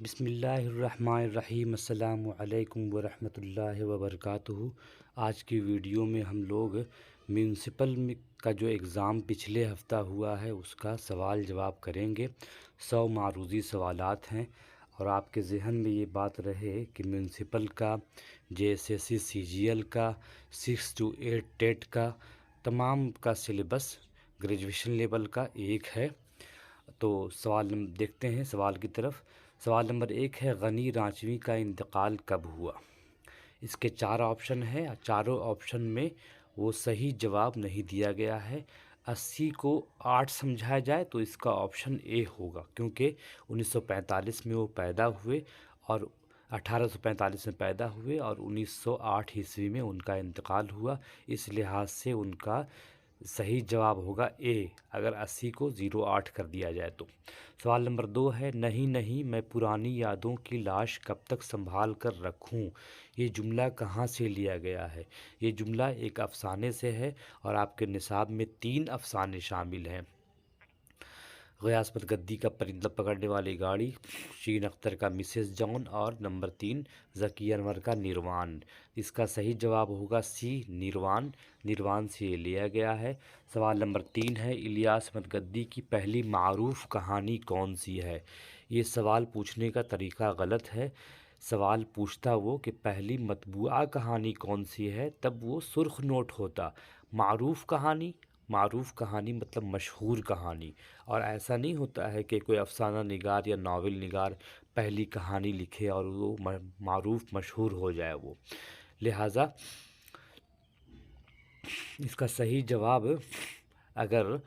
बिस्मिल्लाहिर्रहमानिर्रहीम अस्सलामु अलैकुम वरहमतुल्लाहि वबरकातुहू। आज की वीडियो में हम लोग म्यूनसिपल में का जो एग्ज़ाम पिछले हफ्ता हुआ है उसका सवाल जवाब करेंगे। 100 मारूज़ी सवालात हैं और आपके ज़हन में ये बात रहे कि म्यूनसिपल का, जेएसएससी सीजीएल का, 6 to 8 टेट का तमाम का सिलेबस ग्रेजुएशन लेवल का एक है। तो सवाल देखते हैं सवाल की तरफ। सवाल नंबर 1 है, गनी रांचवी का इंतकाल कब हुआ? इसके 4 ऑप्शन हैं। चारों ऑप्शन में वो सही जवाब नहीं दिया गया है। 80 को 8 समझाया जाए तो इसका ऑप्शन ए होगा, क्योंकि 1945 में वो पैदा हुए और 1845 में पैदा हुए और 1908 ईस्वी में उनका इंतकाल हुआ। इस लिहाज से उनका सही जवाब होगा ए, अगर 80 को 08 कर दिया जाए तो। सवाल नंबर 2 है, नहीं नहीं मैं पुरानी यादों की लाश कब तक संभाल कर रखूं? ये जुमला कहाँ से लिया गया है? ये जुमला एक अफसाने से है और आपके निसाब में 3 अफसाने शामिल हैं। ग़ियासत गद्दी का परिंदा पकड़ने वाली गाड़ी, शीन अख्तर का मिसेस जॉन और नंबर 3 ज़की अनवर का निर्वाण। इसका सही जवाब होगा सी, निर्वाण। निर्वाण से ये लिया गया है। सवाल नंबर 3 है, इलियास अहमद गद्दी की पहली मारूफ कहानी कौन सी है? ये सवाल पूछने का तरीका गलत है। सवाल पूछता वो कि पहली मतबूआ कहानी कौन सी है, तब वो सुर्ख नोट होता। मारूफ कहानी मतलब मशहूर कहानी, और ऐसा नहीं होता है कि कोई अफसाना निगार या नावल निगार पहली कहानी लिखे और वो मारूफ मशहूर हो जाए वो। लिहाजा इसका सही जवाब, अगर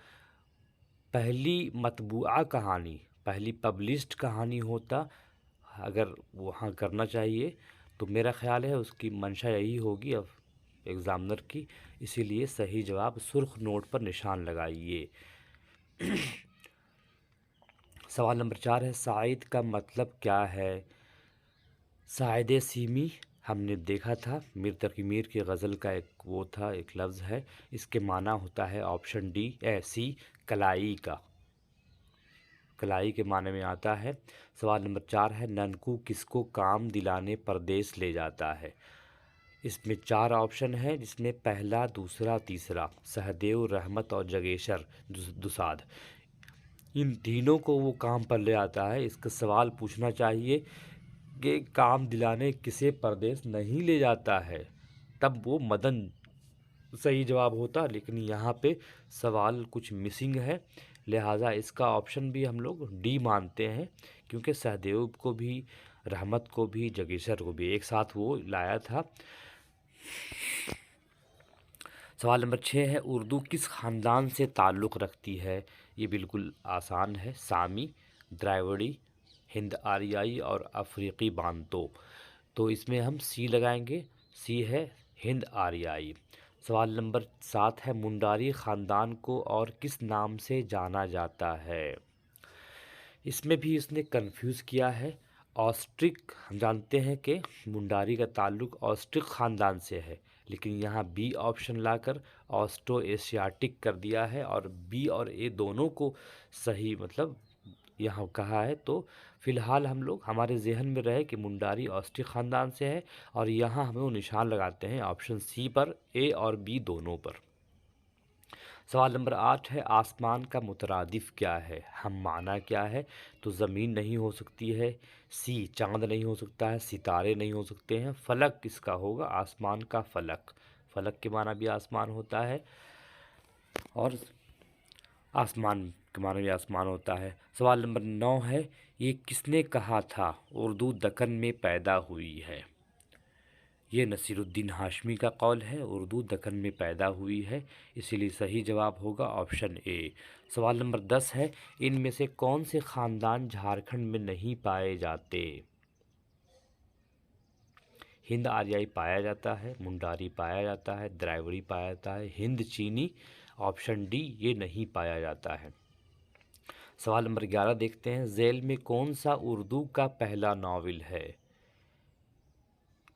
पहली मतबूआ कहानी, पहली पब्लिश्ड कहानी होता, अगर वहाँ करना चाहिए, तो मेरा ख़्याल है उसकी मंशा यही होगी अब एग्ज़ामिनर की। इसीलिए सही जवाब सुर्ख नोट पर निशान लगाइए। सवाल नंबर 4 है, साइद का मतलब क्या है? साइद सीमी हमने देखा था, मीर तकी मीर की गज़ल का एक वो था, एक लफ्ज़ है। इसके माना होता है ऑप्शन सी, कलाई का। कलाई के माने में आता है। सवाल नंबर 4 है, ननकू किसको काम दिलाने परदेश ले जाता है? इसमें 4 ऑप्शन हैं, जिसमें पहला, दूसरा, तीसरा, सहदेव, रहमत और जगेशर दुसाद, इन तीनों को वो काम पर ले आता है। इसका सवाल पूछना चाहिए कि काम दिलाने किसे परदेश नहीं ले जाता है, तब वो मदन सही जवाब होता। लेकिन यहाँ पे सवाल कुछ मिसिंग है, लिहाजा इसका ऑप्शन भी हम लोग डी मानते हैं, क्योंकि सहदेव को भी, रहमत को भी, जगेशर को भी एक साथ वो लाया था। सवाल नंबर 6 है, उर्दू किस ख़ानदान से ताल्लुक़ रखती है? ये बिल्कुल आसान है, सामी, द्राविड़ी, हिंद आरियाई और अफ्रीकी बांतो। तो इसमें हम सी लगाएंगे, सी है हिंद आरियाई। सवाल नंबर 7 है, मुंडारी ख़ानदान को और किस नाम से जाना जाता है? इसमें भी इसने कंफ्यूज किया है। ऑस्ट्रिक, हम जानते हैं कि मुंडारी का ताल्लुक़ ऑस्ट्रिक ख़ानदान से है, लेकिन यहाँ बी ऑप्शन लाकर ऑस्ट्रो एशियाटिक कर दिया है और बी और ए दोनों को सही मतलब यहाँ कहा है। तो फ़िलहाल हम लोग, हमारे जहन में रहे कि मुंडारी ऑस्ट्रिक ख़ानदान से है, और यहाँ हमें वो निशान लगाते हैं ऑप्शन सी पर, ए और बी दोनों पर। सवाल नंबर 8 है, आसमान का मुतरादिफ क्या है? हम माना क्या है? तो ज़मीन नहीं हो सकती है, सी चाँद नहीं हो सकता है, सितारे नहीं हो सकते हैं, फ़लक किसका होगा? आसमान का फ़लक। फ़लक के माना भी आसमान होता है और आसमान के माना भी आसमान होता है। सवाल नंबर 9 है, ये किसने कहा था उर्दू दक्कन में पैदा हुई है? ये नसीरुद्दीन हाशमी का कौल है, उर्दू दक्कन में पैदा हुई है, इसीलिए सही जवाब होगा ऑप्शन ए। सवाल नंबर 10 है, इनमें से कौन से ख़ानदान झारखंड में नहीं पाए जाते? हिंद आर्याई पाया जाता है, मुंडारी पाया जाता है, द्राविड़ी पाया जाता है, हिंद चीनी, ऑप्शन डी ये नहीं पाया जाता है। सवाल नंबर 11 देखते हैं, झेल में कौन सा उर्दू का पहला नावल है?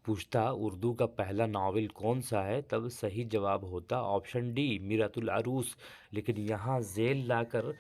पूछता उर्दू का पहला नावल कौन सा है, तब सही जवाब होता ऑप्शन डी, मीरातुल अरूस। लेकिन यहाँ झेल लाकर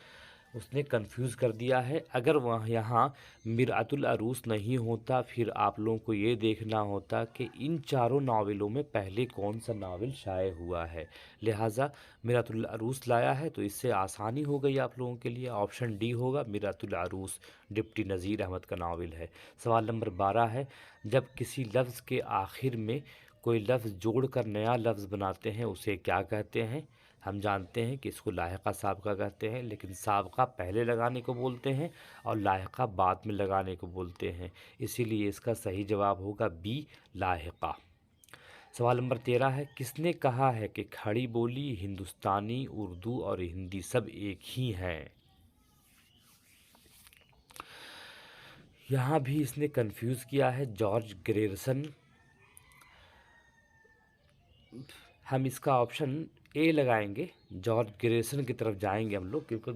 उसने कंफ्यूज कर दिया है। अगर वह यहाँ मिरअतुल अरूस नहीं होता, फिर आप लोगों को ये देखना होता कि इन चारों नावलों में पहले कौन सा नावल शाये हुआ है। लिहाजा मिरअतुल अरूस लाया है, तो इससे आसानी हो गई आप लोगों के लिए। ऑप्शन डी होगा, मिरअतुल अरूस डिप्टी नज़ीर अहमद का नावल है। सवाल नंबर 12 है, जब किसी लफ्ज़ के आखिर में कोई लफ्ज़ जोड़कर नया लफ्ज़ बनाते हैं उसे क्या कहते हैं? हम जानते हैं कि इसको लाहिक़ा साबिक़ा कहते हैं, लेकिन साबिक़ा पहले लगाने को बोलते हैं और लाहिक़ा बाद में लगाने को बोलते हैं। इसीलिए इसका सही जवाब होगा बी, लाहिक़ा। सवाल नंबर 13 है, किसने कहा है कि खड़ी बोली, हिंदुस्तानी, उर्दू और हिंदी सब एक ही हैं? यहाँ भी इसने कंफ्यूज किया है, जॉर्ज ग्रेरसन। हम इसका ऑप्शन ए लगाएंगे, जॉर्ज ग्रेरसन की तरफ जाएंगे हम लोग, क्योंकि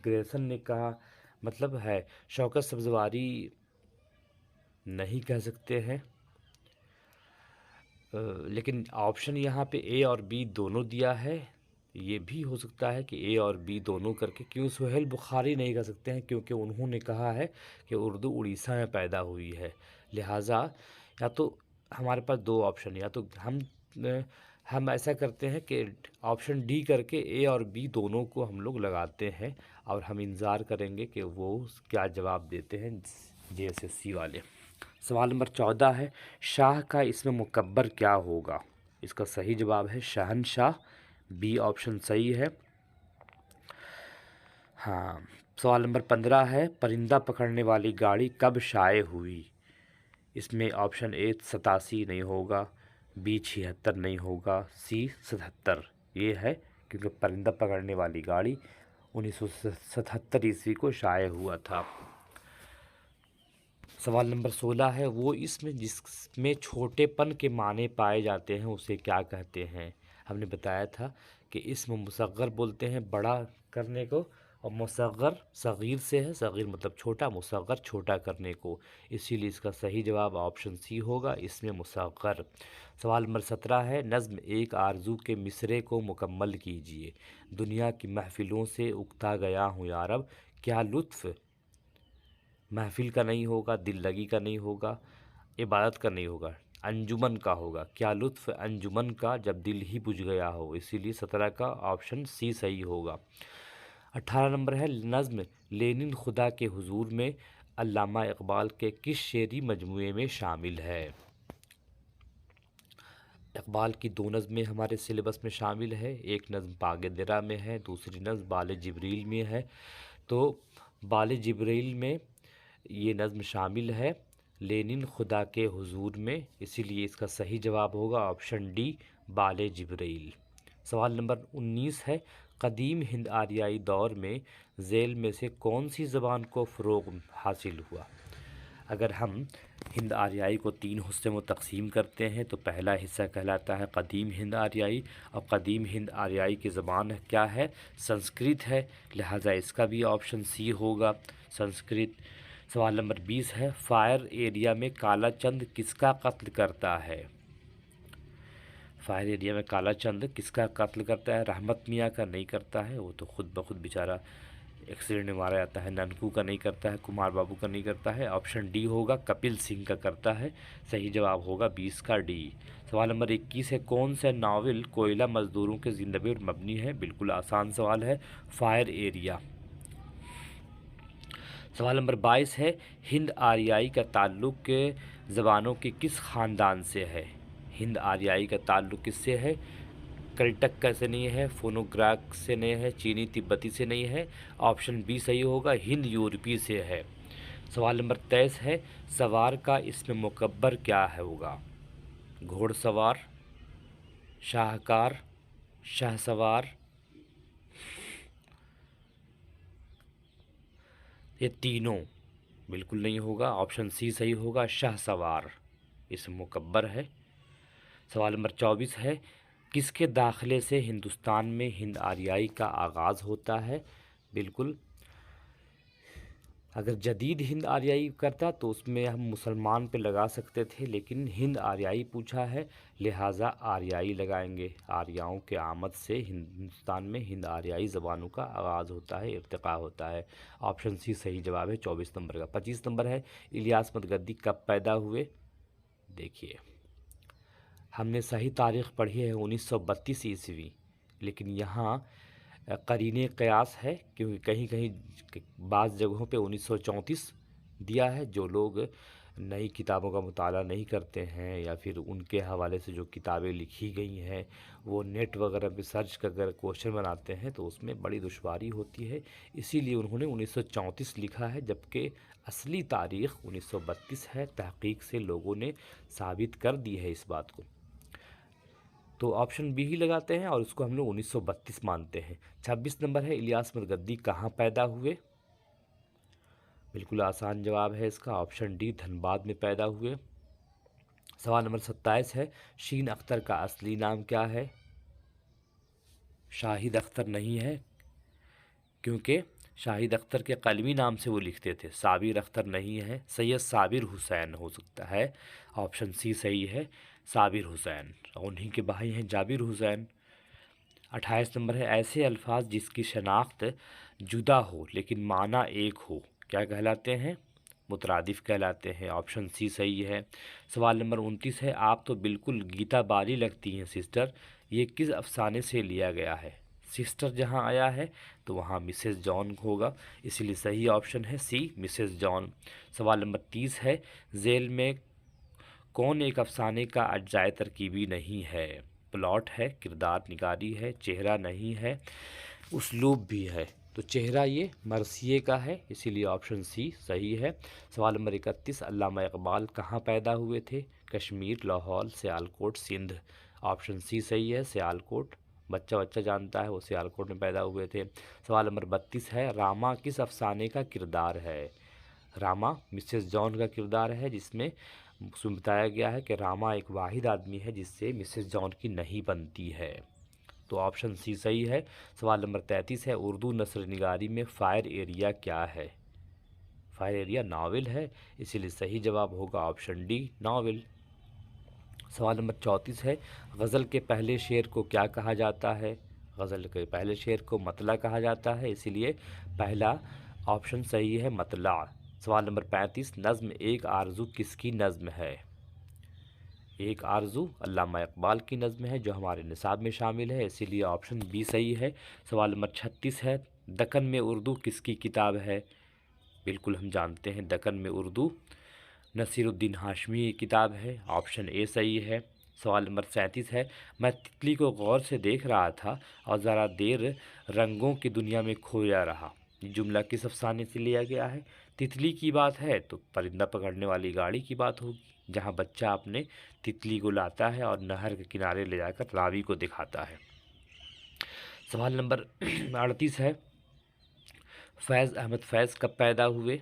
ग्रेरसन ने कहा मतलब है, शौकत सब्ज़वारी नहीं कह सकते हैं। लेकिन ऑप्शन यहाँ पे ए और बी दोनों दिया है। ये भी हो सकता है कि ए और बी दोनों करके, क्यों सुहेल बुखारी नहीं कह सकते हैं, क्योंकि उन्होंने कहा है कि उर्दू उड़ीसा में पैदा हुई है। लिहाजा या तो हमारे पास दो ऑप्शन, या तो हम ऐसा करते हैं कि ऑप्शन डी करके ए और बी दोनों को हम लोग लगाते हैं, और हम इंतज़ार करेंगे कि वो क्या जवाब देते हैं JSSC वाले। सवाल नंबर 14 है, शाह का इसमें मुकब्बर क्या होगा? इसका सही जवाब है शहनशाह, बी ऑप्शन सही है। हाँ। सवाल नंबर 15 है, परिंदा पकड़ने वाली गाड़ी कब शाये हुई? इसमें ऑप्शन ए 87 नहीं होगा, बी 76 नहीं होगा, सी 77 ये है, क्योंकि परिंदा पकड़ने वाली गाड़ी 1977 ईस्वी को शाये हुआ था। सवाल नंबर 16 है, वो इसमें जिसमें छोटेपन के माने पाए जाते हैं उसे क्या कहते हैं? हमने बताया था कि इसमें मुसग़्ग़र बोलते हैं बड़ा करने को, और मुसग़्ग़र सग़ीर से है, सग़ीर मतलब छोटा, मुसग़्ग़र छोटा करने को। इसीलिए इसका सही जवाब ऑप्शन सी होगा, इसमें मुसग़्ग़र। सवाल नंबर 17 है, नज़्म एक आरज़ू के मिसरे को मुकम्मल कीजिए। दुनिया की महफ़िलों से उकता गया हूँ यारब, क्या लुत्फ़ महफ़िल का नहीं होगा, दिल लगी का नहीं होगा, इबादत का नहीं होगा, अंजुमन का होगा। क्या लुत्फ़ अंजुमन का जब दिल ही बुझ गया हो। इसीलिए 17 का ऑप्शन सी सही होगा। 18 नंबर है, नज़्म लेनिन खुदा के हुजूर में अल्लामा इक़बाल के किस शेरी मजमूए में शामिल है? इक़बाल की दो नज़में हमारे सिलेबस में शामिल है, एक नज़्म बाग़ दिरा में है, दूसरी नज़्म बाल जिब्रील में है। तो बाल जिब्रील में ये नज़्म शामिल है, लेनिन खुदा के हुजूर में। इसीलिए इसका सही जवाब होगा ऑप्शन डी, बाल जिब्रील। सवाल नंबर 19 है, कदीम हिंद आर्याई दौर में ज़ेल में से कौन सी ज़बान को फ़रोग़ हासिल हुआ? अगर हम हिंद आर्याई को 3 हिस्से में तकसीम करते हैं, तो पहला हिस्सा कहलाता है कदीम हिंद आर्याई, और कदीम हिंद आर्याई की ज़बान क्या है? संस्कृत है। लिहाजा इसका भी ऑप्शन सी होगा, संस्कृत। सवाल नंबर 20 है, फायर एरिया में काला चंद किसका कत्ल करता है? फायर एरिया में काला चंद किसका कत्ल करता है? रहमत मियाँ का नहीं करता है, वो तो खुद ब खुद बेचारा एक्सीडेंट में मारा जाता है। ननकू का नहीं करता है, कुमार बाबू का नहीं करता है। ऑप्शन डी होगा, कपिल सिंह का करता है। सही जवाब होगा 20 का डी। सवाल नंबर 21 है, कौन सा नावल कोयला मज़दूरों के ज़िंदगी पर मबनी है? बिल्कुल आसान सवाल है, फायर एरिया। सवाल नंबर 22 है, हिंद आर्याई का ताल्लुक़ ज़बानों के किस ख़ानदान से है? हिंद आर्याई का ताल्लुक़ किससे है? कल्टक्का से नहीं है, फोनोग्राक से नहीं है, चीनी तिब्बती से नहीं है। ऑप्शन बी सही होगा, हिंद यूरोपी से है। सवाल नंबर 23 है, सवार का इसमें मुकब्बर क्या है होगा? घोड़सवार, शाहकार, शाहसवार, ये तीनों बिल्कुल नहीं होगा। ऑप्शन सी सही होगा, शाहसवार इसमें मुकब्बर है। सवाल नंबर 24 है, किसके दाखिले से हिंदुस्तान में हिंद आर्याई का आगाज़ होता है? बिल्कुल अगर जदीद हिंद आर्याई करता तो उसमें हम मुसलमान पे लगा सकते थे, लेकिन हिंद आर्याई पूछा है, लिहाजा आर्याई लगाएंगे। आर्याओं के आमद से हिंदुस्तान में हिंद आर्याई ज़बानों का आगाज़ होता है, इर्तिक़ा होता है। ऑप्शन सी सही जवाब है 24 नंबर का। 25 नंबर है, इलियास मतगद्दी कब पैदा हुए? देखिए, हमने सही तारीख़ पढ़ी है 1932 ईस्वी, लेकिन यहाँ करीने क़यास है, क्योंकि कहीं कहीं बाज़ जगहों पे 1934 दिया है। जो लोग नई किताबों का मुताला नहीं करते हैं या फिर उनके हवाले से जो किताबें लिखी गई हैं वो नेट वगैरह पे सर्च कर कर क्वेश्चन बनाते हैं तो उसमें बड़ी दुश्वारी होती है, इसीलिए उन्होंने 1934 लिखा है, जबकि असली तारीख़ 1932 है। तहक़ीक़ से लोगों ने साबित कर दी है इस बात को, तो ऑप्शन बी ही लगाते हैं और उसको हम लोग 1932 मानते हैं। 26 नंबर है, इलियास मतगद्दी कहाँ पैदा हुए? बिल्कुल आसान जवाब है इसका, ऑप्शन डी, धनबाद में पैदा हुए। सवाल नंबर 27 है, शीन अख्तर का असली नाम क्या है? शाहिद अख्तर नहीं है, क्योंकि शाहिद अख्तर के कलमी नाम से वो लिखते थे। साबिर अख्तर नहीं है, सैयद साबिर हुसैन हो सकता है। ऑप्शन सी सही है, साबिर हुसैन। उन्हीं के भाई हैं जाबिर हुसैन। 28 नंबर है, ऐसे अल्फाज जिसकी शनाख्त जुदा हो लेकिन माना एक हो क्या कहलाते हैं? मुतरादिफ कहलाते हैं। ऑप्शन सी सही है। सवाल नंबर 29 है, आप तो बिल्कुल गीता बारी लगती हैं सिस्टर, ये किस अफसाने से लिया गया है? सिस्टर जहाँ आया है तो वहाँ मिसेस जॉन होगा, इसीलिए सही ऑप्शन है सी, मिसेस जॉन। सवाल नंबर 30 है, झेल में कौन एक अफसाने का अज्जाए तरकीबी नहीं है? प्लॉट है, किरदार निगारी है, चेहरा नहीं है, उसलूब भी है। तो चेहरा ये मरसिए का है, इसीलिए ऑप्शन सी सही है। सवाल नंबर 31, अल्लामा इकबाल कहाँ पैदा हुए थे? कश्मीर, लाहौर, सियालकोट, सिंध। ऑप्शन सी सही है, सियालकोट। बच्चा बच्चा जानता है वो सियालकोट में पैदा हुए थे। सवाल नंबर 32 है, रामा किस अफसाने का किरदार है? रामा मिसेस जॉन का किरदार है, जिसमें उसमें बताया गया है कि रामा एक वाहिद आदमी है जिससे मिसेस जॉन की नहीं बनती है। तो ऑप्शन सी सही है। सवाल नंबर 33 है, उर्दू नस्र निगारी में फ़ायर एरिया क्या है? फ़ायर एरिया नावल है, इसीलिए सही जवाब होगा ऑप्शन डी, नावल। सवाल नंबर 34 है, गज़ल के पहले शेर को क्या कहा जाता है? गज़ल के पहले शेर को मतला कहा जाता है, इसीलिए पहला ऑप्शन सही है, मतला। सवाल नंबर 35, नज़्म एक आरज़ू किसकी नज़्म है? एक आरज़ू अल्लामा इकबाल की नज़्म है जो हमारे निसाब में शामिल है, इसीलिए ऑप्शन बी सही है। सवाल नंबर 36 है, दक्कन में उर्दू किसकी किताब है? बिल्कुल हम जानते हैं दक्कन में उर्दू नसीरुद्दीन हाशमी की किताब है, ऑप्शन ए सही है। सवाल नंबर 37 है, मैं तितली को गौर से देख रहा था और ज़रा देर रंगों की दुनिया में खोया रहा। ये जुमला किस अफसाने से लिया गया है? तितली की बात है तो परिंदा पकड़ने वाली गाड़ी की बात होगी, जहाँ बच्चा अपने तितली को लाता है और नहर के किनारे ले जाकर रावी को दिखाता है। सवाल नंबर 38 है, फैज़ अहमद फैज़ कब पैदा हुए?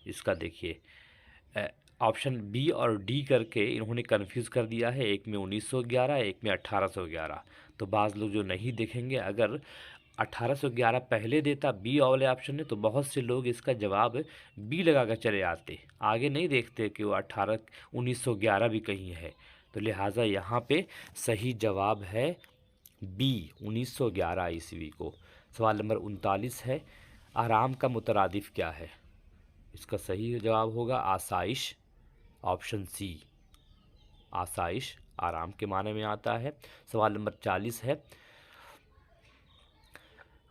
इसका देखिए ऑप्शन बी और डी करके इन्होंने कन्फ्यूज़ कर दिया है, एक में 1911, एक में 1811। तो बाज़ लोग जो नहीं देखेंगे, अगर 1811 पहले देता बी वाले ऑप्शन ने तो बहुत से लोग इसका जवाब बी लगा कर चले आते, आगे नहीं देखते कि वो 1911 भी कहीं है। तो लिहाजा यहाँ पे सही जवाब है बी, 1911 ईस्वी को। सवाल नंबर 39 है, आराम का मुतरादिफ क्या है? इसका सही जवाब होगा आसाइश, ऑप्शन सी, आसाइश आराम के माने में आता है। सवाल नंबर 40 है,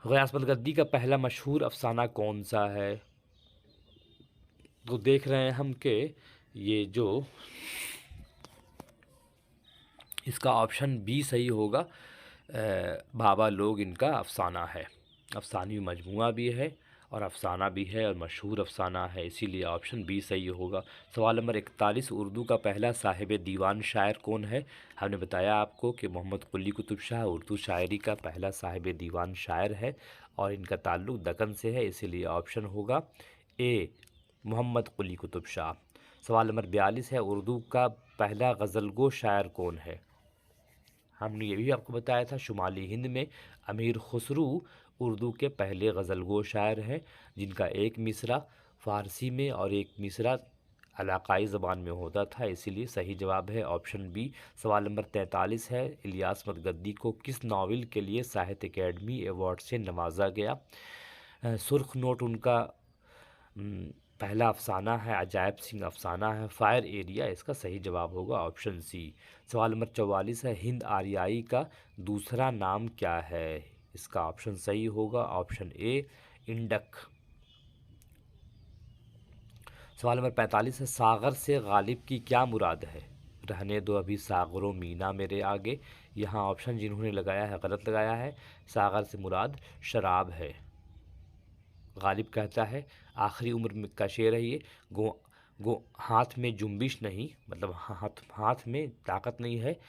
ग़ियास मतगद्दी का पहला मशहूर अफसाना कौन सा है? तो देख रहे हैं हम कि ये जो इसका ऑप्शन बी सही होगा, बाबा लोग इनका अफसाना है, अफसानी मजमुआ भी है और अफसाना भी है और मशहूर अफसाना है, इसीलिए ऑप्शन बी सही होगा। सवाल नंबर 41, उर्दू का पहला साहिब दीवान शायर कौन है? हमने बताया आपको कि मोहम्मद कुली कुतुब शाह उर्दू शायरी का पहला साहिब दीवान शायर है और इनका ताल्लुक़ दक्कन से है, इसीलिए ऑप्शन होगा ए, मोहम्मद कुली कुतुब शाह। सवाल नंबर 42 है, उर्दू का पहला गज़लगो शायर कौन है? हमने ये भी आपको बताया था, शुमाली हिंद में अमीर खुसरू उर्दू के पहले गज़लगो शायर हैं जिनका एक मिसरा फ़ारसी में और एक मिसरा इलाक़ाई ज़बान में होता था, इसीलिए सही जवाब है ऑप्शन बी। सवाल नंबर 43 है, इलियास मदगद्दी को किस नावल के लिए साहित्य अकेडमी अवार्ड से नवाजा गया? सुर्ख नोट उनका पहला अफसाना है, अजायब सिंह अफसाना है, फायर एरिया इसका सही जवाब होगा ऑप्शन सी। सवाल नंबर 44 है, हिंद आर्याई का दूसरा नाम क्या है? इसका ऑप्शन सही होगा ऑप्शन ए, इंडक। सवाल नंबर 45 है, सागर से गालिब की क्या मुराद है? रहने दो अभी सागरों मीना मेरे आगे। यहाँ ऑप्शन जिन्होंने लगाया है गलत लगाया है, सागर से मुराद शराब है। गालिब कहता है, आखिरी उम्र में का शेर है ये, गो हाथ में जुम्बिश नहीं, मतलब हाथ में ताकत नहीं है,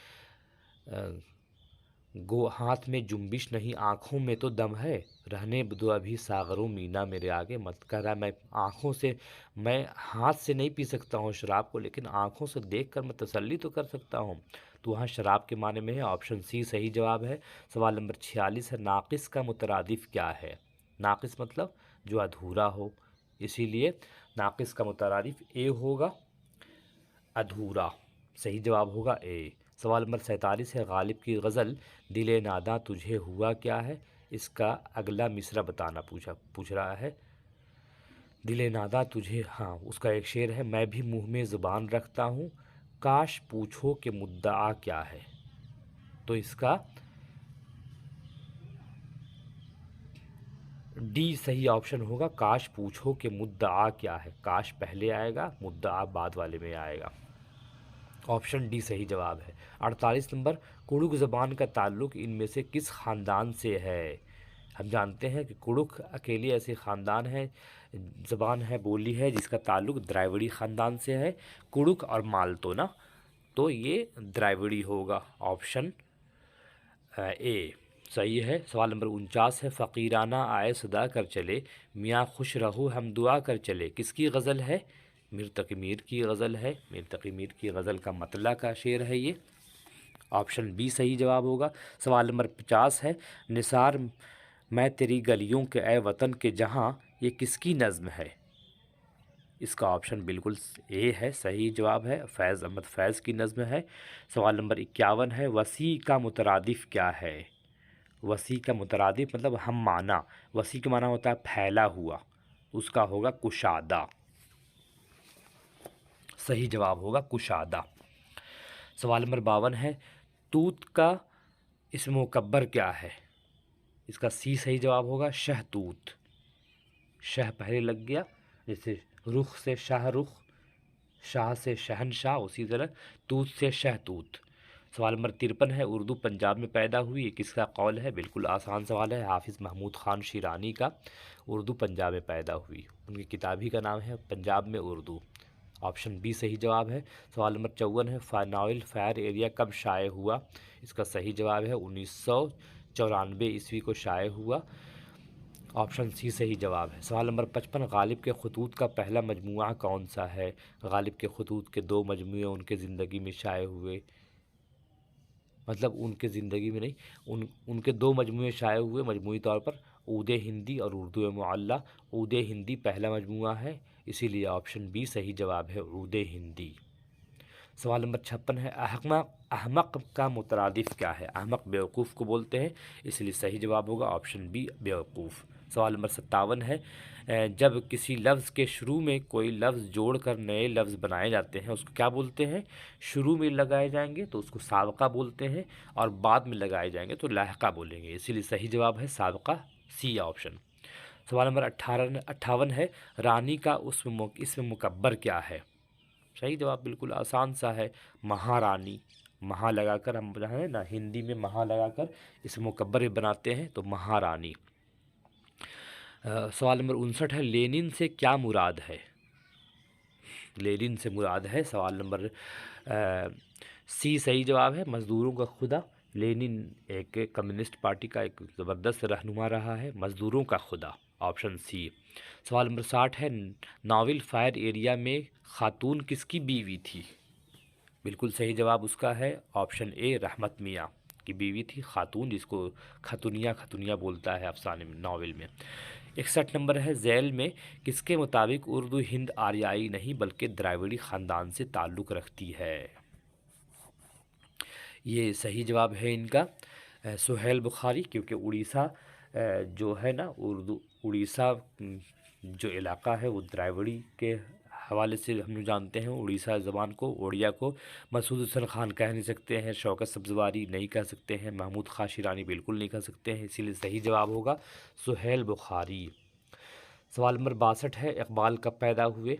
गो हाथ में जुम्बिश नहीं, आँखों में तो दम है, रहने दो अभी सागरों मीना मेरे आगे। मत कह रहा मैं आँखों से, मैं हाथ से नहीं पी सकता हूँ शराब को, लेकिन आँखों से देखकर मैं तसल्ली तो कर सकता हूँ। तो वहाँ शराब के माने में है, ऑप्शन सी सही जवाब है। सवाल नंबर 46 है, नाक़िस का मुतरादिफ क्या है? नाक़िस मतलब जो अधूरा हो, इसीलिए नाक़िस का मुतरादिफ ए होगा, अधूरा। सही जवाब होगा ए। सवाल नंबर 47 है, गालिब की गज़ल दिले नादा तुझे हुआ क्या है? इसका अगला मिसरा बताना पूछ रहा है। दिले नादा तुझे, हाँ उसका एक शेर है, मैं भी मुँह में ज़ुबान रखता हूँ, काश पूछो कि मुद्दा क्या है? तो इसका डी सही ऑप्शन होगा, काश पूछो कि मुद्दा क्या है। काश पहले आएगा, मुद्दा बाद वाले में आएगा। ऑप्शन डी सही जवाब है। 48 नंबर, कुड़ुक ज़बान का ताल्लुक़ इनमें से किस ख़ानदान से है? हम जानते हैं कि कुड़ुक अकेली ऐसी ख़ानदान है, ज़बान है, बोली है जिसका ताल्लुक़ द्राविड़ी ख़ानदान से है। कुड़ुक और मालतो ना, तो ये द्राविड़ी होगा, ऑप्शन ए सही है। सवाल नंबर 49 है, फ़कीराना आए सदा कर चले, मियाँ खुश रहो हम दुआ कर चले, किसकी गज़ल है? मीर तकी मीर की गज़ल है। मीर तकी मीर की गज़ल का मतला का शेर है ये, ऑप्शन बी सही जवाब होगा। सवाल नंबर 50 है, निसार मैं तेरी गलियों के ए वतन के जहाँ, ये किसकी नज़्म है? इसका ऑप्शन बिल्कुल ए है, सही जवाब है, फैज़ अहमद फैज़ की नज़्म है। सवाल नंबर 51 है, वसी का मुतरादिफ क्या है? वसी का मुतरादिफ मतलब हम माना, वसी का माना होता है फैला हुआ, उसका होगा कुशादा। सही जवाब होगा कुशादा। सवाल नंबर 52 है, तूत का इसम मुकब्बर क्या है? इसका सी सही जवाब होगा शहतूत। शह पहले लग गया, जैसे रुख से शाहरुख, शाह से शहनशाह, उसी तरह तूत से शहतूत। सवाल नंबर 53 है, उर्दू पंजाब में पैदा हुई, ये किसका कौल है? बिल्कुल आसान सवाल है, हाफिज़ महमूद ख़ान शिरानी का। उर्दू पंजाब में पैदा हुई, उनकी किताब ही का नाम है पंजाब में उर्दू, ऑप्शन बी सही जवाब है। सवाल नंबर 54 है, नावल फायर एरिया कब शाये हुआ? इसका सही जवाब है 1994 ईस्वी को शाये हुआ, ऑप्शन सी सही जवाब है। सवाल नंबर 55, गालिब के खतूत का पहला मजमूआ कौन सा है? गालिब के खतूत के 2 मजमूए उनके ज़िंदगी में शाये हुए, मतलब उनके ज़िंदगी में नहीं, उनके 2 मजमूए शाये हुए मजमूई तौर पर, ऊद हिंदी और उर्दू मुअल्ला। ऊद हिंदी पहला मजमूआ है, इसीलिए ऑप्शन बी सही जवाब है, ऊद हिंदी। सवाल नंबर 56 है, अहमक का मुतरादिफ क्या है? अहमक बेवकूफ़ को बोलते हैं, इसलिए सही जवाब होगा ऑप्शन बी बेवकूफ़। सवाल नंबर 57 है, जब किसी लफ्ज़ के शुरू में कोई लफ्ज़ जोड़कर नए लफ्ज़ बनाए जाते हैं उसको क्या बोलते हैं? शुरू में लगाए जाएंगे तो उसको साबका बोलते हैं, और बाद में लगाए जाएंगे तो लाहका बोलेंगे, इसीलिए सही जवाब है साबका, सी ऑप्शन। सवाल नंबर 58 है, रानी का इसम मुकब्बर क्या है? सही जवाब बिल्कुल आसान सा है, महारानी। महा लगाकर हम है ना, हिंदी में महा लगाकर इस मुकब्बर बनाते हैं, तो महारानी। सवाल नंबर 59 है, लेनिन से क्या मुराद है? लेनिन से मुराद है, सवाल नंबर सी सही जवाब है, मज़दूरों का खुदा। लेनिन एक कम्युनिस्ट पार्टी का एक ज़बरदस्त रहनुमा रहा है, मज़दूरों का खुदा, ऑप्शन सी। सवाल नंबर 60 है, नावल फायर एरिया में खातून किसकी बीवी थी? बिल्कुल सही जवाब उसका है ऑप्शन ए, रहमत मियाँ की बीवी थी खातून, जिसको खतुनिया खतुनिया बोलता है अफसाने में, नावल में। 61 नंबर है ज़ैल में किसके मुताबिक उर्दू हिंद आर्याई नहीं बल्कि द्राविड़ी ख़ानदान से ताल्लुक़ रखती है। ये सही जवाब है इनका सुहेल बुखारी, क्योंकि उड़ीसा जो है ना, उड़ीसा जो इलाका है वो द्राविड़ी के हवाले से हम लोग जानते हैं। उड़ीसा ज़बान को, उड़िया को मसूद हसन खान कह नहीं सकते हैं, शौकत सब्ज़वारी नहीं कह सकते हैं, महमूद खां शिरानी बिल्कुल नहीं कह सकते हैं, इसीलिए सही जवाब होगा सुहेल बुखारी। सवाल नंबर 62 है इकबाल कब पैदा हुए।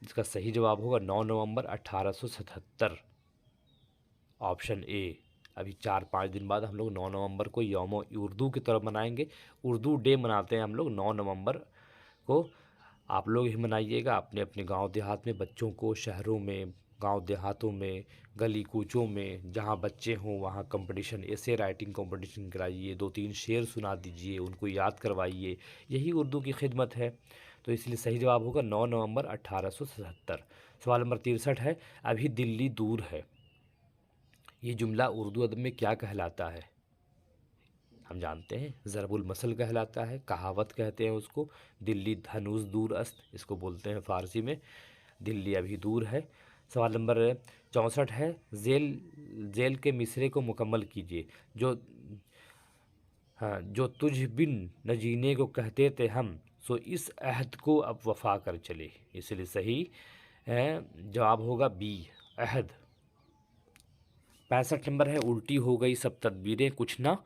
इसका सही जवाब होगा 9 नवंबर 1877, ऑप्शन ए। अभी 4-5 दिन बाद हम लोग 9 नवंबर को यौम उर्दू की तरफ मनाएंगे। उर्दू डे मनाते हैं हम लोग 9 नवंबर को। आप लोग ही मनाइएगा अपने अपने गांव देहात में, बच्चों को शहरों में, गांव देहातों में, गली कूचों में जहां बच्चे हों वहां कंपटीशन, ऐसे राइटिंग कंपटीशन कराइए, 2-3 शेर सुना दीजिए, उनको याद करवाइए, यही उर्दू की खिदमत है। तो इसलिए सही जवाब होगा 9 नवंबर 1877। सवाल नंबर 63 है अभी दिल्ली दूर है, ये जुमला उर्दू अदब में क्या कहलाता है। हम जानते हैं ज़रबुल मसल कहलाता है, कहावत कहते हैं उसको। दिल्ली धनुष दूर अस्त, इसको बोलते हैं फ़ारसी में। दिल्ली अभी दूर है। सवाल नंबर 64 है जेल के मिसरे को मुकम्मल कीजिए। जो तुझ बिन न जीने को कहते थे हम, सो इस अहद को अब वफा कर चले। इसलिए सही जवाब होगा बी, अहद। 65 नंबर है उल्टी हो गई सब तदबीरें कुछ ना।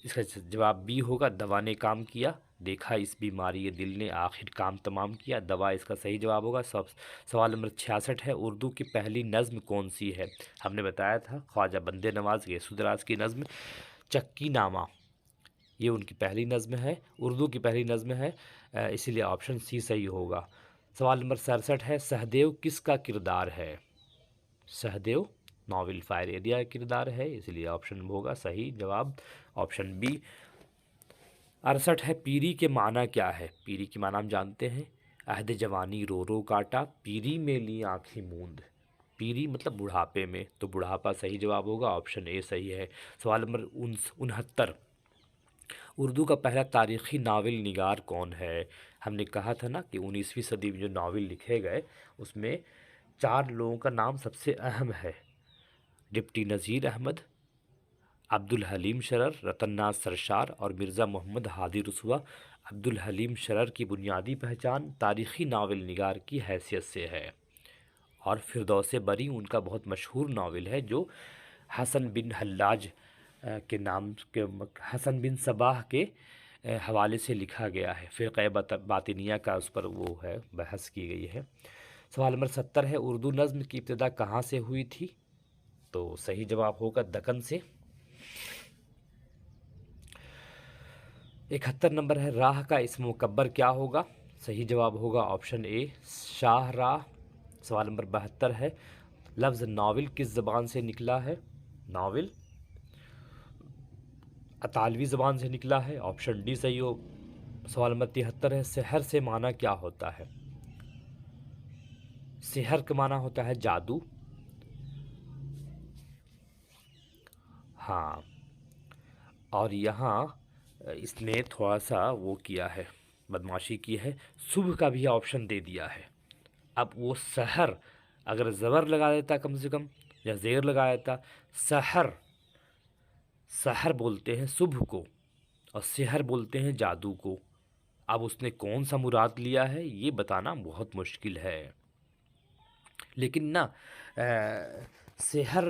इसका जवाब बी होगा, दवा ने काम किया, देखा इस बीमारी दिल ने आखिर काम तमाम किया, दवा इसका सही जवाब होगा। सवाल नंबर 66 है उर्दू की पहली नज़्म कौन सी है। हमने बताया था ख्वाजा बंदे नवाज गैसुदराज की नज़्म चक्की नामा, ये उनकी पहली नज़्म है, उर्दू की पहली नज़्म है, इसीलिए ऑप्शन सी सही होगा। सवाल नंबर 67 है सहदेव किसका किरदार है। सहदेव नावल फायर एरिया का किरदार है, इसलिए ऑप्शन होगा सही जवाब ऑप्शन बी। 68 है पीरी के माना क्या है। पीरी के माना हम जानते हैं, अहद जवानी रो रो काटा, पीरी में ली आँखें मूंद। पीरी मतलब बुढ़ापे में, तो बुढ़ापा सही जवाब होगा, ऑप्शन ए सही है। सवाल नंबर 69 उर्दू का पहला तारीख़ी नावल निगार कौन है। हमने कहा था ना कि 19वीं सदी में जो नावल लिखे गए उसमें 4 लोगों का नाम सबसे अहम है। डिप्टी नज़ीर अहमद, अब्दुल हलीम शरर, रतन्नाथ सरशार और मिर्ज़ा मोहम्मद हादी रसुआ। अब्दुल हलीम शरर की बुनियादी पहचान तारीख़ी नावल निगार की हैसियत से है, और फिरदौस बरी उनका बहुत मशहूर नावल है जो हसन बिन हल्लाज के नाम के, हसन बिन सबाह के हवाले से लिखा गया है। फ़िरक़े बातिनिया का उस पर वो है, बहस की गई है। सवाल नंबर 70 है उर्दू नज़्म की इब्तिदा कहाँ से हुई थी। तो सही जवाब होगा दक्कन से। 71 नंबर है राह का इस्म मुकब्बर क्या होगा। सही जवाब होगा ऑप्शन ए शाह राह। सवाल नंबर 72 है लफ्ज़ नावल किस ज़बान से निकला है। नावल अतालवी ज़बान से निकला है, ऑप्शन डी सही हो। सवाल नंबर 73 है सेहर से माना क्या होता है। सेहर का माना होता है जादू। हाँ, और यहाँ इसने थोड़ा सा वो किया है, बदमाशी की है, सुबह का भी ऑप्शन दे दिया है। अब वो सहर अगर ज़बर लगा देता कम से कम, या ज़ेर लगा देता, सहर, सहर बोलते हैं सुबह को और सेहर बोलते हैं जादू को। अब उसने कौन सा मुराद लिया है ये बताना बहुत मुश्किल है। लेकिन ना सेहर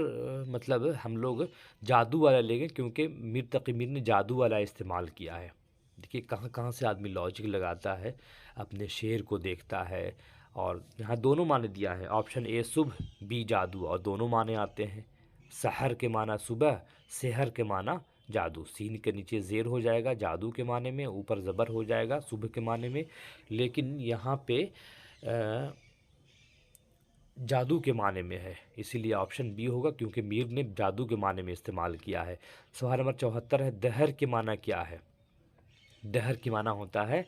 मतलब हम लोग जादू वाला लेंगे, क्योंकि मीर तक़ी मीर ने जादू वाला इस्तेमाल किया है। देखिए कहाँ कहाँ से आदमी लॉजिक लगाता है, अपने शेर को देखता है, और यहाँ दोनों माने दिया है, ऑप्शन ए सुबह, बी जादू, और दोनों माने आते हैं। सहर के माना सुबह, सेहर के माना जादू। सीन के नीचे ज़ेर हो जाएगा जादू के माने में, ऊपर ज़बर हो जाएगा सुबह के माने में। लेकिन यहाँ पे जादू के माने में है, इसीलिए ऑप्शन बी होगा, क्योंकि मीर ने जादू के माने में इस्तेमाल किया है। सवाल नंबर 74 है दहर के माना क्या है। दहर के माना होता है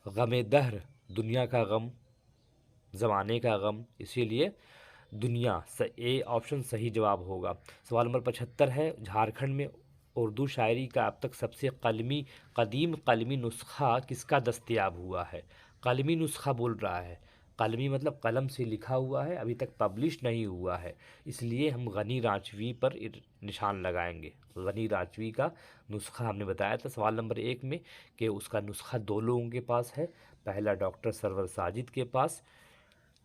गम दहर, दुनिया का गम, ज़माने का गम। इसीलिए दुनिया ए ऑप्शन सही जवाब होगा। सवाल नंबर 75 है, झारखंड में उर्दू शायरी का अब तक सबसे कदीम कलमी नुस्खा किसका दस्तयाब हुआ है। कलमी नुस्खा बोल रहा है, कलमी मतलब कलम से लिखा हुआ है, अभी तक पब्लिश नहीं हुआ है, इसलिए हम गनी राजवी पर निशान लगाएंगे। गनी राजवी का नुस्खा हमने बताया था सवाल नंबर 1 में कि उसका नुस्खा 2 लोगों के पास है, पहला डॉक्टर सरवर साजिद के पास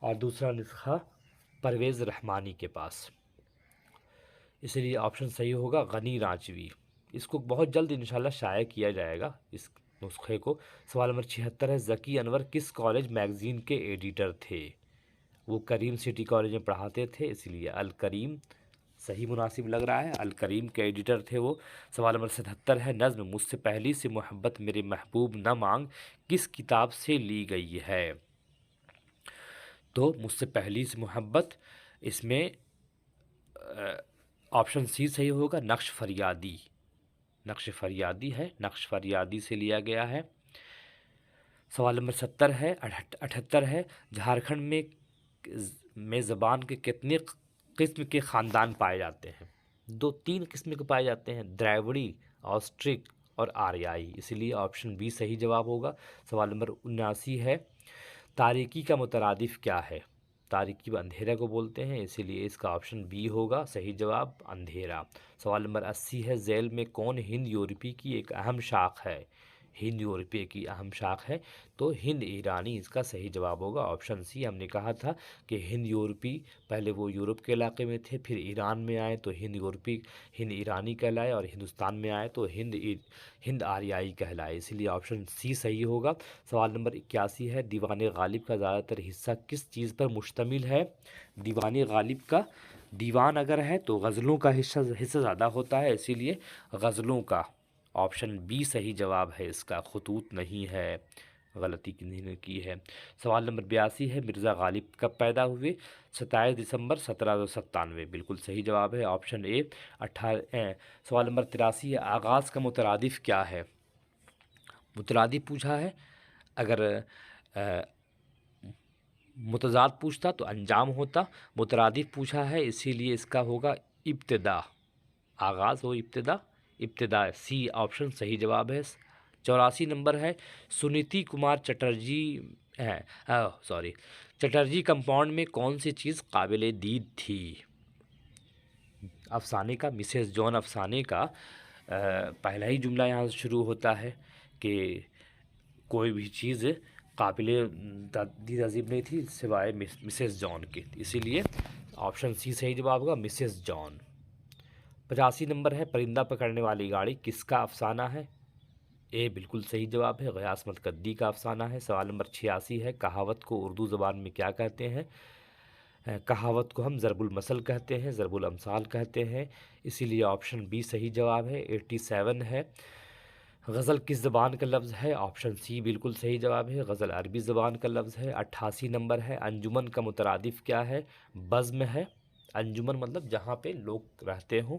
और दूसरा नुस्खा परवेज़ रहमानी के पास, इसलिए ऑप्शन सही होगा गनी राजवी। इसको बहुत जल्द इंशाल्लाह शाया किया जाएगा इस नुस्खे को। सवाल नंबर 76 है, ज़की अनवर किस कॉलेज मैगज़ीन के एडिटर थे। वो करीम सिटी कॉलेज में पढ़ाते थे, इसलिए अल करीम सही मुनासिब लग रहा है, अल करीम के एडिटर थे वो। सवाल नंबर 77 है, नज़्म मुझसे पहली से मोहब्बत मेरे महबूब न मांग किस किताब से ली गई है। तो मुझसे पहली से मोहब्बत, इसमें ऑप्शन सी सही होगा, नक्श फरियादी। नक्श फरियादी है, नक्श फरियादी से लिया गया है। सवाल नंबर 70 है 78 है, झारखंड में ज़बान के कितने किस्म के ख़ानदान पाए जाते हैं। 3 किस्म के पाए जाते हैं, द्रविड़ी, ऑस्ट्रिक और आर्याई, इसलिए ऑप्शन बी सही जवाब होगा। सवाल नंबर 79 है, तारीकी का मुतरादिफ क्या है। तारीकी अंधेरा को बोलते हैं, इसीलिए इसका ऑप्शन बी होगा सही जवाब, अंधेरा। सवाल नंबर 80 है, ज़ैल में कौन हिंद यूरोपी की एक अहम शाख है। हिंद यूरोपीय की अहम शाख है, तो हिंद ईरानी इसका सही जवाब होगा, ऑप्शन सी। हमने कहा था कि हिंद यूरोपी पहले वो यूरोप के इलाके में थे, फिर ईरान में आए तो हिंद यूरोपी हिंद ईरानी कहलाए, और हिंदुस्तान में आए तो हिंद आर्याई कहलाए, इसलिए ऑप्शन सी सही होगा। सवाल नंबर 81 है, दीवान गालिब का ज़्यादातर हिस्सा किस चीज़ पर मुश्तमिल है। दीवान गालिब का दीवान अगर है तो गज़लों का हिस्सा ज़्यादा होता है, इसीलिए गज़लों का ऑप्शन बी सही जवाब है इसका, खतूत नहीं है, गलती किन्हीं की है। सवाल नंबर 82 है, मिर्ज़ा गालिब कब पैदा हुए। 27 दिसंबर 1797, बिल्कुल सही जवाब है, ऑप्शन ए। 18 सवाल नंबर 83 है, आगाज़ का मुतरादिफ क्या है। मुतरादिफ पूछा है, अगर मुतज़ाद पूछता तो अंजाम होता, मुतरादिफ पूछा है इसीलिए इसका होगा इब्तिदा, आगाज़ हो इब्तिदा, इब्तिदा सी ऑप्शन सही जवाब है। 84 नंबर है, सुनीति कुमार चटर्जी है चटर्जी कंपाउंड में कौन सी चीज़ काबिल दीद थी। अफसाने का, मिसेस जॉन अफसाने का पहला ही जुमला यहाँ से शुरू होता है कि कोई भी चीज़ काबिल दीद अजीब नहीं थी सिवाय मिसेस जॉन के, इसीलिए ऑप्शन सी सही जवाब होगा, मिसेस जॉन। 85 नंबर है, परिंदा पकड़ने वाली गाड़ी किसका अफसाना है। ए बिल्कुल सही जवाब है, गयास मतकद्दी का अफसाना है। सवाल नंबर 86 है, कहावत को उर्दू ज़बान में क्या कहते हैं। कहावत को हम ज़रबुल मसल कहते हैं, ज़रबुल अमसाल कहते हैं, इसीलिए ऑप्शन बी सही जवाब है। 87 है, गज़ल किस ज़बान का लफ्ज़ है। ऑप्शन सी बिल्कुल सही जवाब है, गज़ल अरबी ज़बान का लफ्ज़ है। 88 नंबर है, अंजुमन का मुतरादिफ क्या है। बज़्म है, अंजुमन मतलब जहाँ पे लोग रहते हों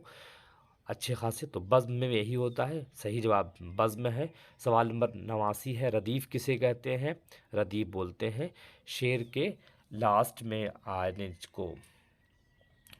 अच्छे खासे, तो बज़्म में यही होता है, सही जवाब बज़्म है। सवाल नंबर 89 है, रदीफ़ किसे कहते हैं। रदीफ़ बोलते हैं शेर के लास्ट में आने को,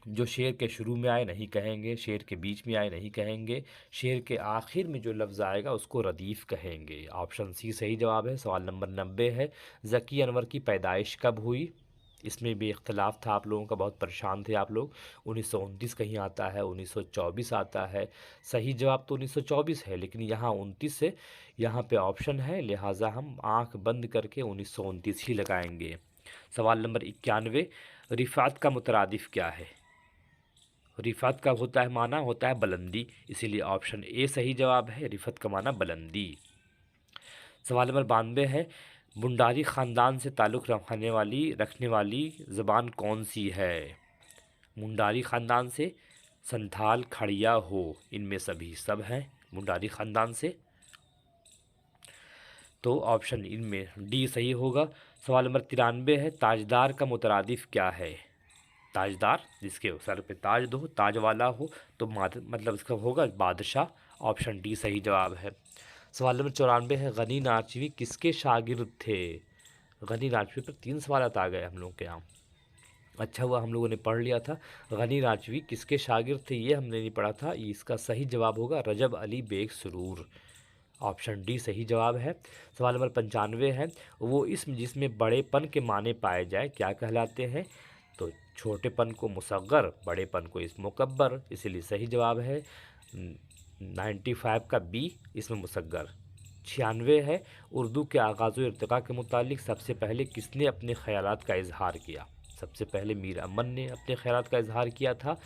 जो शेर के शुरू में आए नहीं कहेंगे, शेर के बीच में आए नहीं कहेंगे, शेर के आखिर में जो लफ्ज़ आएगा उसको रदीफ़ कहेंगे, ऑप्शन सी सही जवाब है। सवाल नंबर 90 है, ज़की अनवर की पैदाइश कब हुई। इसमें भी इख्तलाफ था आप लोगों का, बहुत परेशान थे आप लोग। 1929 कहीं आता है, 1924 आता है, सही जवाब तो 1924 है, लेकिन यहाँ 29 से यहाँ पे ऑप्शन है, लिहाजा हम आंख बंद करके 1929 ही लगाएंगे। सवाल नंबर 91, रिफ़ात का मुतरादिफ क्या है। रिफ़त का होता है माना होता है बुलंदी, इसीलिए ऑप्शन ए सही जवाब है, रिफ़त का माना बुलंदी। सवाल नंबर 92 है, मुंडारी ख़ानदान से ताल्लुक़ रखने वाली ज़बान कौन सी है। मुंडारी ख़ानदान से संथाल, खड़िया, हो, इनमें सभी सब हैं मुंडारी ख़ानदान से, तो ऑप्शन इनमें डी सही होगा। सवाल नंबर 93 है, ताजदार का मुतरादिफ क्या है। ताजदार जिसके सर पे ताज दो, ताज वाला हो, तो मतलब इसका होगा बादशाह, ऑप्शन डी सही जवाब है। सवाल नंबर 94 है, गनी नाचवी किसके शागिर्द थे। गनी नाचवी पर 3 सवाल आ गए हम लोग के यहाँ। अच्छा हुआ हम लोगों ने पढ़ लिया था। गनी राजवी किसके शागिर्द थे, ये हमने नहीं पढ़ा था। इसका सही जवाब होगा रजब अली बेग सुरूर। ऑप्शन डी सही जवाब है। सवाल नंबर 95 है, वो इसम जिसमें बड़ेपन के माने पाए जाए क्या कहलाते हैं। तो छोटेपन को मुसग्गर, बड़ेपन को इसम मुकब्बर, इसीलिए सही जवाब है 95 का बी इसम मुसग्गर। 96 है, उर्दू के आगाज़ व इर्तिक़ा के मुतालिक सबसे पहले किसने अपने ख़यालात का इजहार किया। सबसे पहले मीर अमन ने अपने ख़यालात का इजहार किया था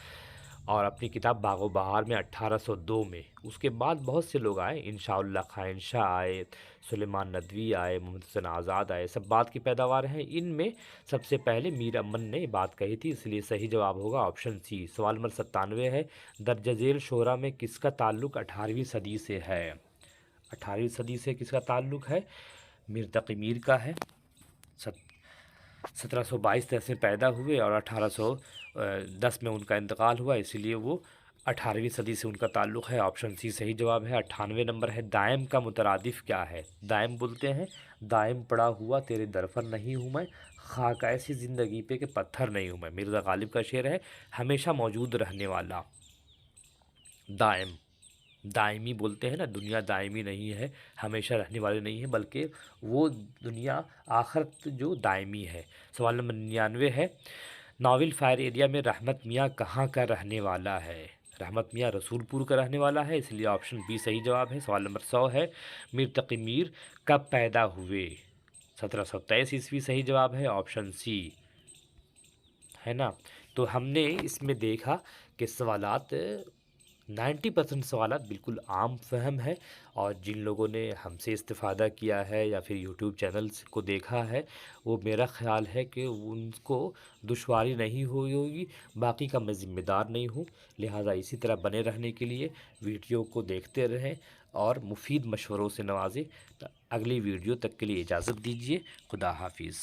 और अपनी किताब बाग़ो बहार में 1802 में। उसके बाद बहुत से लोग आए, इंशाउल्लाह खान शाह आए, सुलेमान नदवी आए, मोहम्मद हुसैन आज़ाद आए, सब बात की पैदावार हैं। इनमें सबसे पहले मीर अमन ने बात कही थी, इसलिए सही जवाब होगा ऑप्शन सी। सवाल नंबर 97 है, दर्ज झेल शोरा में किसका ताल्लुक़ 18वीं सदी से है। 18वीं सदी से किसका ताल्लुक़ है, मीर तक़ी मीर का है। 1722 में पैदा हुए और 1810 में उनका इंतकाल हुआ, इसीलिए वो 18वीं सदी से उनका ताल्लुक़ है। ऑप्शन सी सही जवाब है। 98 नंबर है, दायम का मुतरादिफ क्या है। दायम बोलते हैं दायम पड़ा हुआ तेरे दर पर नहीं हूँ मैं, खाक ऐसी ज़िंदगी पे के पत्थर नहीं हूँ मैं। मिर्ज़ा गालिब का शेर है, हमेशा मौजूद रहने वाला। दायम, दायमी बोलते हैं ना, दुनिया दायमी नहीं है, हमेशा रहने वाली नहीं है, बल्कि वो दुनिया आखिरत जो दायमी है। सवाल नंबर 99 है, नाविल फायर एरिया में रहमत मियाँ कहाँ का रहने वाला है। रहमत मियाँ रसूलपुर का रहने वाला है, इसलिए ऑप्शन बी सही जवाब है। सवाल नंबर 100 है, मीर तक़ी मीर कब पैदा हुए। 1723 ईस्वी सही जवाब है, ऑप्शन सी है ना। तो हमने इसमें देखा कि सवालात 90% सवालात बिल्कुल आम फहम है, और जिन लोगों ने हमसे इस्तिफ़ादा किया है या फिर यूट्यूब चैनल्स को देखा है, वो मेरा ख़्याल है कि उनको दुश्वारी नहीं हुई होगी। बाकी का मैं ज़िम्मेदार नहीं हूँ, लिहाजा इसी तरह बने रहने के लिए वीडियो को देखते रहें और मुफीद मशवरों से नवाजें। अगली वीडियो तक के लिए इजाज़त दीजिए। खुदा हाफिज़।